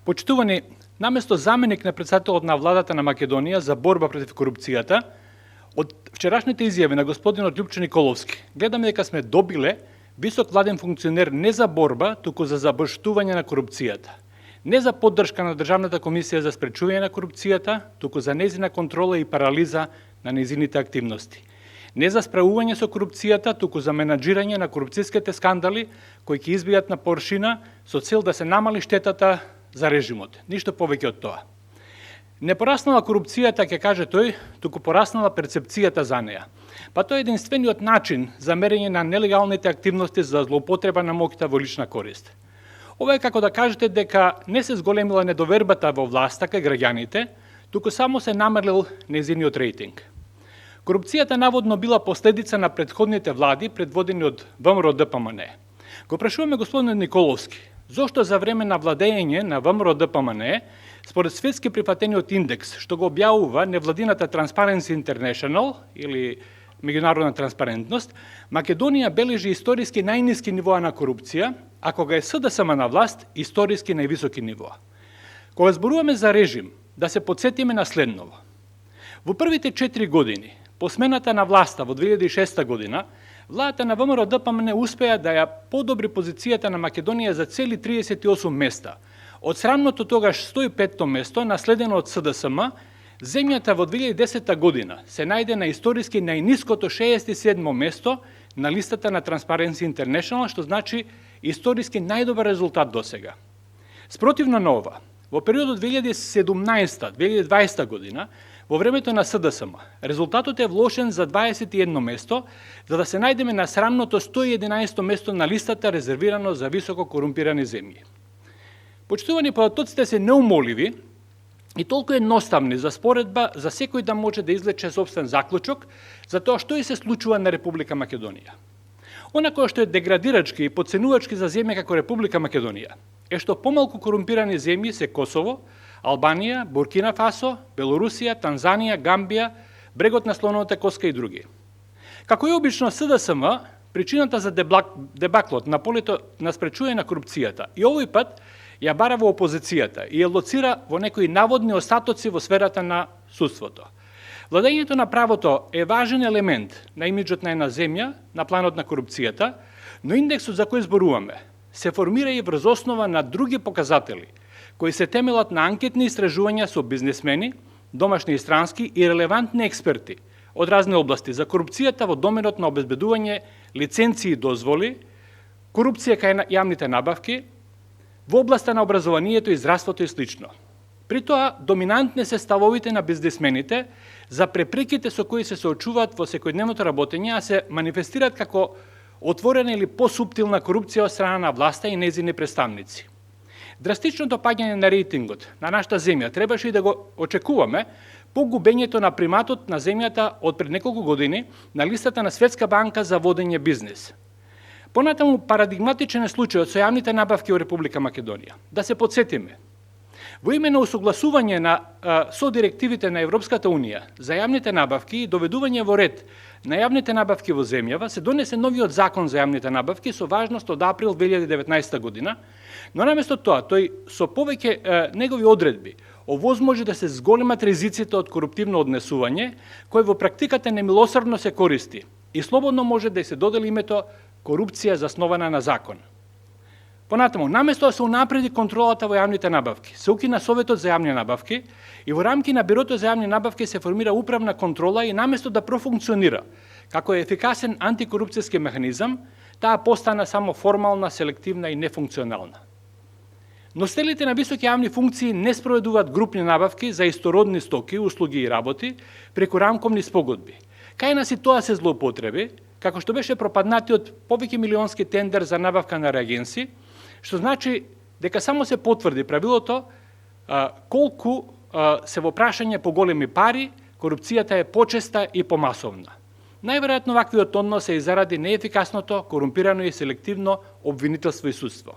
Почитувани, наместо заменик на председателот на владата на Македонија за борба против корупцијата, од вчерашните изјави на господинот Љупчо Николовски, гледаме дека сме добиле висок владен функционер не за борба, туку за забоштување на корупцијата. Не за поддршка на Државната комисија за спречување на корупцијата, туку за незина контрола и парализа на незините активности. Не за справување со корупцијата, туку за менаџирање на корупцијските скандали кои ќе избијат на површина со цел да се намали штетата за режимот. Ништо повеќе од тоа. Не пораснала корупцијата, ќе каже тој, туку пораснала перцепцијата за неа. Па тоа е единствениот начин за мерење на нелегалните активности за злоупотреба на моќта во лична корист. Ова е како да кажете дека не се зголемила недовербата во власта кај граѓаните, туку само се намалил незиниот рейтинг. Корупцијата наводно била последица на претходните влади, предводени од ВМРО-ДПМНЕ. Го прашуваме господинот Николовски, зошто за време на владење на ВМРО-ДПМНЕ, според светски прифатениот индекс, што го објавува невладината Transparency International или меѓународна транспарентност, Македонија бележи историски најниски нивоа на корупција, а кога е СДСМ на власт, историски највисоки нивоа. Кога зборуваме за режим, да се подсетиме на следново. Во првите 4 години, по смената на власта во 2006 година, владата на ВМРО-ДПМНЕ успеа да ја подобри позицијата на Македонија за цели 38 места. Од срамното тогаш 105-то место, наследено од СДСМ, земјата во 2010 година се најде на историски најниското 67-мо место на листата на Transparency International, што значи историски најдобар резултат досега. Спротивно на ова, во периодот 2017-2020 година, во времето на СДСМ, резултатот е влошен за 21 место, за да се најдеме на срамното 111 место на листата резервирано за високо корумпирани земји. Почитувани, податоците се неумоливи и толку едноставни за споредба за секој да може да извлече собствен заклучок за тоа што и се случува на Република Македонија. Она кое што е деградирачки и подценувачки за земја како Република Македонија е што помалку корумпирани земји се Косово, Албанија, Буркина Фасо, Белорусија, Танзанија, Гамбија, брегот на слоновата коска и други. Како и обично СДСМ, причината за дебаклот на полето на спречување на корупцијата и овој пат ја бара во опозицијата и ја лоцира во некои наводни остатоци во сферата на судството. Владењето на правото е важен елемент на имиджот на една земја на планот на корупцијата, но индексот за кој зборуваме се формира и врз основа на други показатели, кои се темелат на анкетни истражувања со бизнесмени, домашни и странски и релевантни експерти од разни области за корупцијата во доменот на обезбедување лиценци и дозволи, корупција кај јавните набавки, во областа на образованието и здравството и слично. При тоа, доминантни се ставовите на бизнесмените за препреките со кои се соочуваат во секојдневното работење, а се манифестираат како отворена или посуптилна корупција од страна на власта и незини представници. Драстичното паѓање на рейтингот на нашата земја требаше и да го очекуваме по губењето на приматот на земјата од пред неколку години на листата на Светска банка за водење бизнес. Понатаму парадигматичен е случајот со јавните набавки во Република Македонија. Да се подсетиме, во име на усогласување со директивите на Европската Унија за јавните набавки и доведување во ред на јавните набавки во земјава, се донесе новиот закон за јавните набавки со важност од април 2019 година, но наместо тоа, тој со повеќе негови одредби овозможи да се зголемат ризиците од коруптивно однесување, кој во практиката немилосрдно се користи и слободно може да се додели името корупција заснована на закон. Понатаму, наместо да се унапреди контролата во јавните набавки, се укина Советот за јавни набавки и во рамки на Бирото за јавни набавки се формира управна контрола и наместо да профункционира како ефикасен антикорупцијски механизам, таа постана само формална, селективна и нефункционална. Носителите на високи јавни функции не спроведуваат групни набавки за истородни стоки, услуги и работи преку рамковни спогодби. Кај нас и тоа се злоупотреби, како што беше пропаднатиот повеќе милионски тендер за набавка на реагенси, што значи дека само се потврди правилото колку се во прашање по големи пари, корупцијата е почеста и помасовна. Најверојатно ваквиот однос е и заради неефикасното, корумпирано и селективно обвинителство и судство.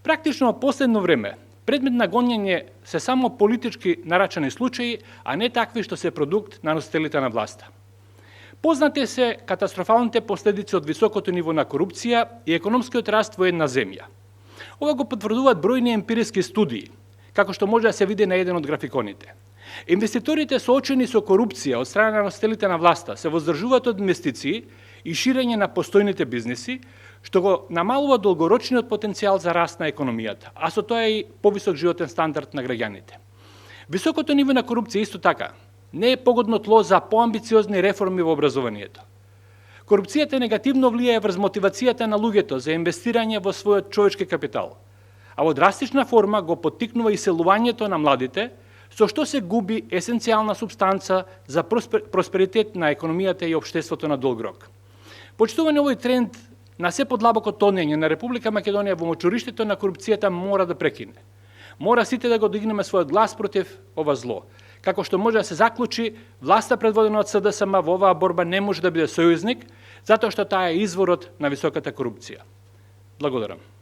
Практично во последно време, предмет на гонење се само политички нарачани случаи, а не такви што се продукт на носителите на власта. Познати се катастрофалните последици од високото ниво на корупција и економскиот раст во една земја. Ова го потврдуваат бројни емпириски студии, како што може да се види на еден од графиконите. Инвеститорите соочени со корупција од страна на носителите на власта се воздржуваат од инвестиции и ширење на постојните бизниси, што го намалува долгорочниот потенцијал за раст на економијата, а со тоа и повисок животен стандард на граѓаните. Високото ниво на корупција исто така не е погодно тло за поамбициозни реформи во образованието. Корупцијата негативно влијае врз мотивацијата на луѓето за инвестирање во својот човечки капитал, а во драстична форма го поттикнува иселувањето на младите, со што се губи есенцијална субстанца за просперитет на економијата и општеството на долг рок. Почитување овој тренд на се подлабоко тонење на Република Македонија во мочуриштето на корупцијата мора да прекине. Мора сите да го дигнеме својот глас против ова зло. Како што може да се заклучи, власта предводена од СДСМ во оваа борба не може да биде сојузник, затоа што таа е изворот на високата корупција. Благодарам.